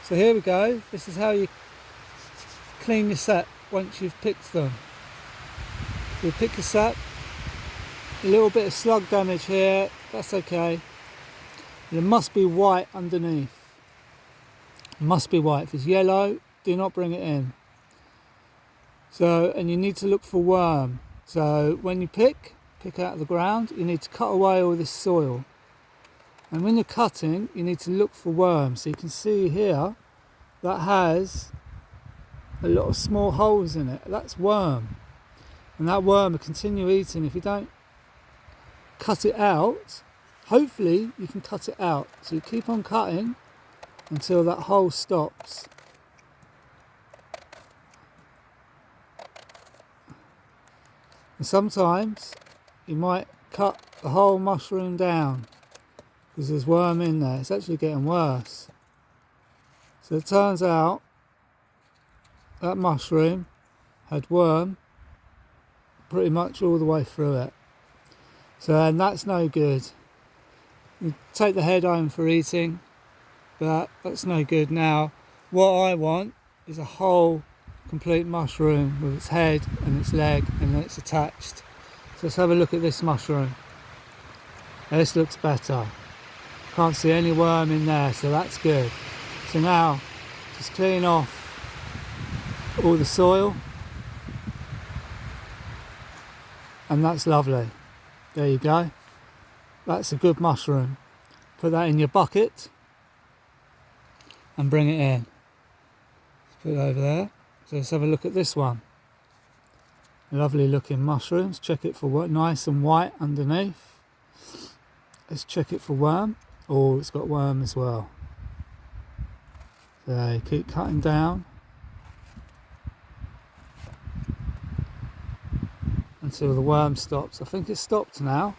So here we go. This is how you clean your set once you've picked them. You pick your set. A little bit of slug damage here, that's okay. It must be white underneath. It must be white. If it's yellow, do not bring it in. So, and you need to look for worm. So when you pick out of the ground, you need to cut away all this soil. And when you're cutting, you need to look for worms. So you can see here, that has a lot of small holes in it. That's worm. And that worm will continue eating. If you don't cut it out, hopefully you can cut it out. So you keep on cutting until that hole stops. And sometimes you might cut the whole mushroom down because there's worm in there. It's actually getting worse. So it turns out that mushroom had worm pretty much all the way through it. So, and that's no good. You take the head home for eating, but that's no good. Now, what I want is a whole complete mushroom with its head and its leg and it's attached. So let's have a look at this mushroom. This looks better. Can't see any worm in there, so that's good. So now, just clean off all the soil. And that's lovely. There you go. That's a good mushroom. Put that in your bucket and bring it in. Let's put it over there. So let's have a look at this one. Lovely looking mushrooms. Check it for what, nice and white underneath. Let's check it for worm. Oh, it's got worm as well. So you keep cutting down until the worm stops. I think it's stopped now.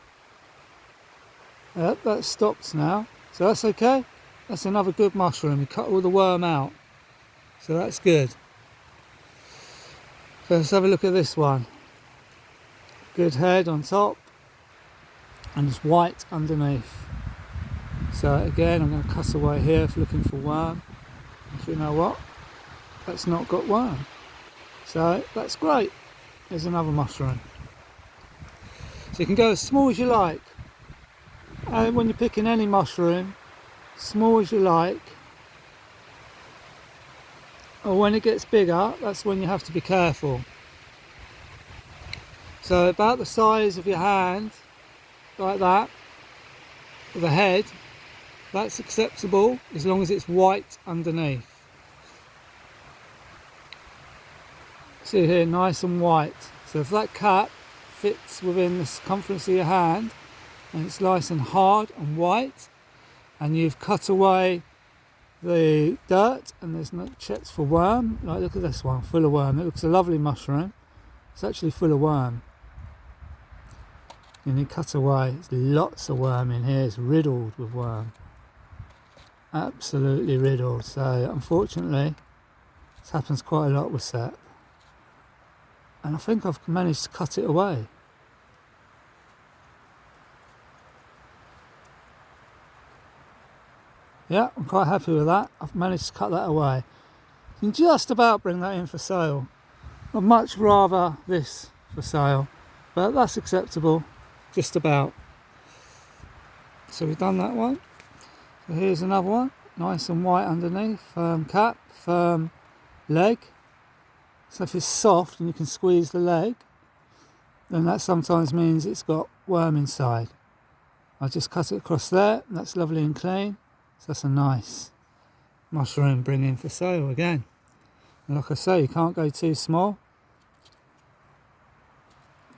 Yep, that's stopped now. So that's okay. That's another good mushroom. You cut all the worm out. So that's good. So let's have a look at this one. Good head on top. And it's white underneath. So again, I'm going to cut away here for looking for worm. If you know what? That's not got worm. So that's great. There's another mushroom. So you can go as small as you like. And when you're picking any mushroom, small as you like. Or when it gets bigger, that's when you have to be careful. So about the size of your hand, like that, with a head, that's acceptable as long as it's white underneath. See here, nice and white. So if that cap fits within the circumference of your hand and it's nice and hard and white, and you've cut away the dirt and there's no checks for worm, like look at this one, full of worm. It looks a lovely mushroom. It's actually full of worm. And you cut away, there's lots of worm in here. It's riddled with worm. Absolutely riddled. So unfortunately, this happens quite a lot with set. And I think I've managed to cut it away. Yeah, I'm quite happy with that. I've managed to cut that away. You can just about bring that in for sale. I'd much rather this for sale, but that's acceptable, just about. So we've done that one. So here's another one, nice and white underneath, firm cap, firm leg. So if it's soft and you can squeeze the leg, then that sometimes means it's got worm inside. I just cut it across there, and that's lovely and clean. So that's a nice mushroom bring in for sale again. And like I say, you can't go too small.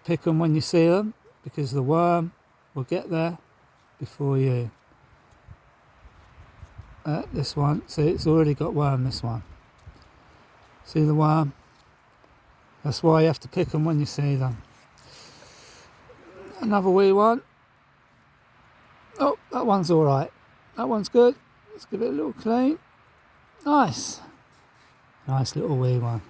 Pick them when you see them, because the worm will get there before you. This one, see, it's already got worm, this one. See the worm? That's why you have to pick them when you see them. Another wee one. Oh, that one's all right. That one's good. Let's give it a little clean. Nice. Nice little wee one.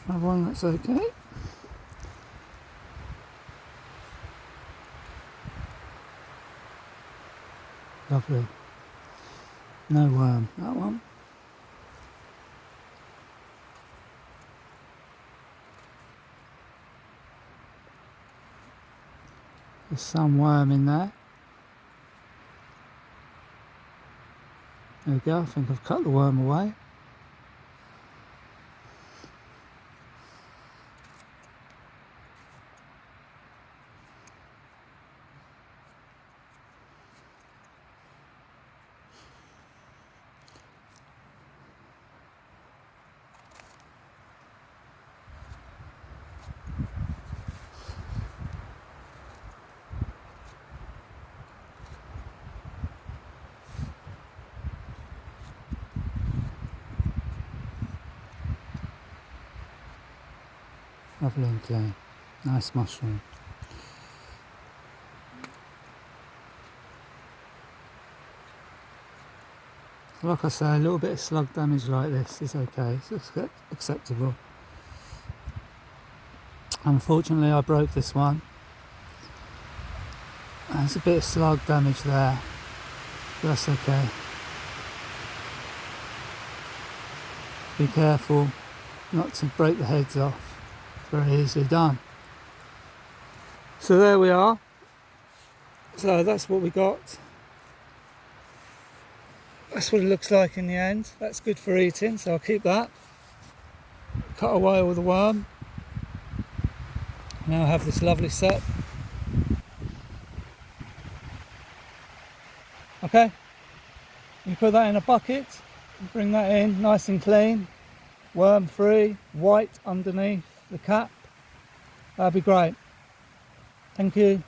Another one that's okay. Lovely. No worm, that one. There's some worm in there. There we go, I think I've cut the worm away. Lovely and clean. Nice mushroom. Like I say, a little bit of slug damage like this is okay, it's acceptable. Unfortunately I broke this one. There's a bit of slug damage there, but that's okay. Be careful not to break the heads off. It's very easily done. So there we are. So that's what we got. That's what it looks like in the end. That's good for eating, so I'll keep that. Cut away all the worm. Now I have this lovely set. Okay, you put that in a bucket, bring that in nice and clean, worm free, white underneath the cap. That'd be great. Thank you.